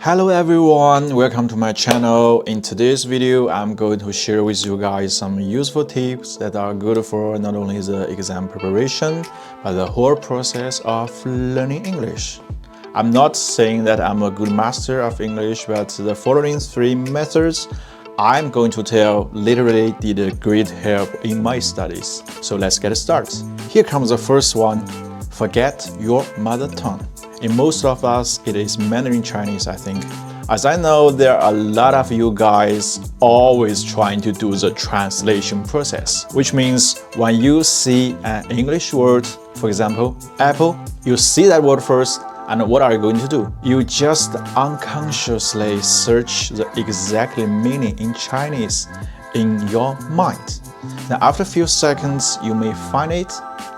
Hello everyone, welcome to my channel. In today's video, I'm going to share with you guys some useful tips that are good for not only the exam preparation, but the whole process of learning English. I'm not saying that I'm a good master of English, but the following 3 methods I'm going to tell literally did great help in my studies. So let's get started. Here comes the first one. Forget your mother tongue. In most of us, it is Mandarin Chinese, I think. As I know, there are a lot of you guys always trying to do the translation process, which means when you see an English word, for example, apple, you see that word first, and what are you going to do? You just unconsciously search the exact meaning in Chinese in your mind. Now, after a few seconds, you may find it,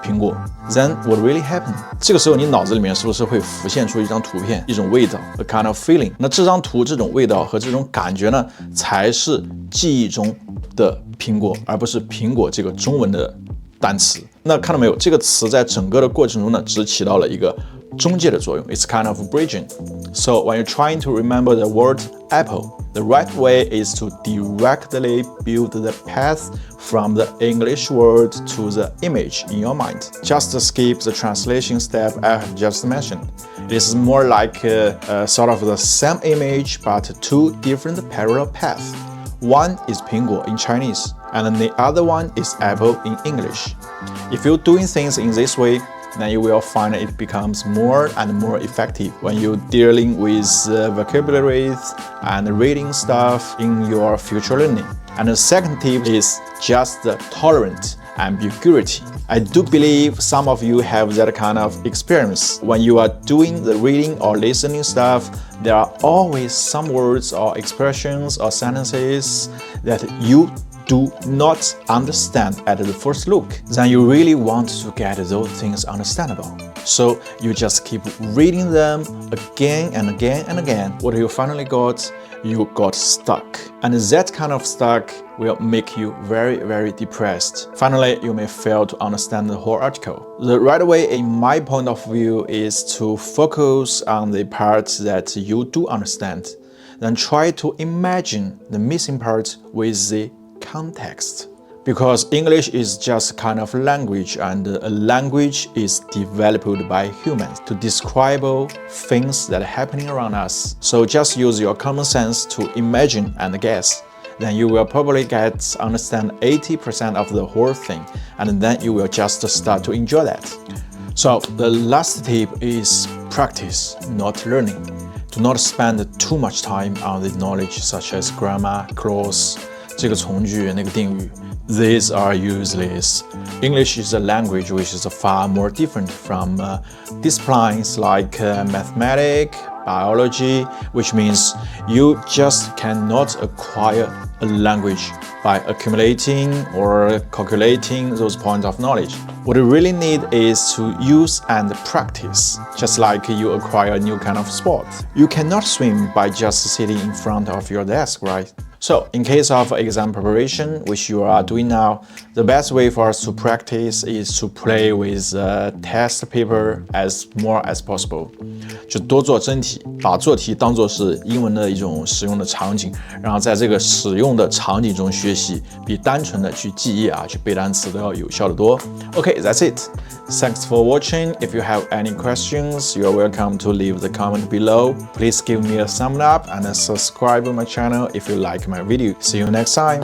苹果. Then what really happened? 这个时候你脑子里面是不是会浮现出一张图片，一种味道 ，a kind of feeling？ 那这张图、这种味道和这种感觉呢，才是记忆中的苹果，而不是苹果这个中文的单词。那看到没有？这个词在整个的过程中呢，只起到了一个中介的作用。It's kind of bridging. So when you're trying to remember the word apple, the right way is to directly build the path from the English word to the image in your mind. Just skip the translation step I have just mentioned. It is more like sort of the same image but 2 different parallel paths. One is 苹果 in Chinese, and the other one is apple in English. If you're doing things in this way, then you will find it becomes more and more effective when you're dealing with vocabularies and reading stuff in your future learning. And the second tip is just the tolerant ambiguity. I do believe some of you have that kind of experience. When you are doing the reading or listening stuff, there are always some words or expressions or sentences that you do not understand at the first look. Then you really want to get those things understandable. So you just keep reading them again and again and again. What you finally got, you got stuck. And that kind of stuck will make you very, very depressed. Finally, you may fail to understand the whole article. The right way, in my point of view, is to focus on the parts that you do understand. Then try to imagine the missing part with the context. Because English is just kind of language, and a language is developed by humans to describe things that are happening around us. So just use your common sense to imagine and guess. Then you will probably understand 80% of the whole thing, and then you will just start to enjoy that. So the last tip is practice, not learning. Do not spend too much time on the knowledge such as grammar, clause, 这个从句那个定语 These are useless. English is a language which is far more different from disciplines like mathematics, biology, which means you just cannot acquire a language by accumulating or calculating those points of knowledge. What you really need is to use and practice, just like you acquire a new kind of sport. You cannot swim by just sitting in front of your desk, right? So, in case of exam preparation, which you are doing now, the best way for us to practice is to play with test paper as more as possible. 就多做真题，把做题当作是英文的一种使用的场景，然后在这个使用的场景中学习，比单纯的去记忆去背单词都要有效得多。Okay, that's it. Thanks for watching. If you have any questions, you're welcome to leave the comment below. Please give me a thumbs up and subscribe to my channel if you like my video. See you next time.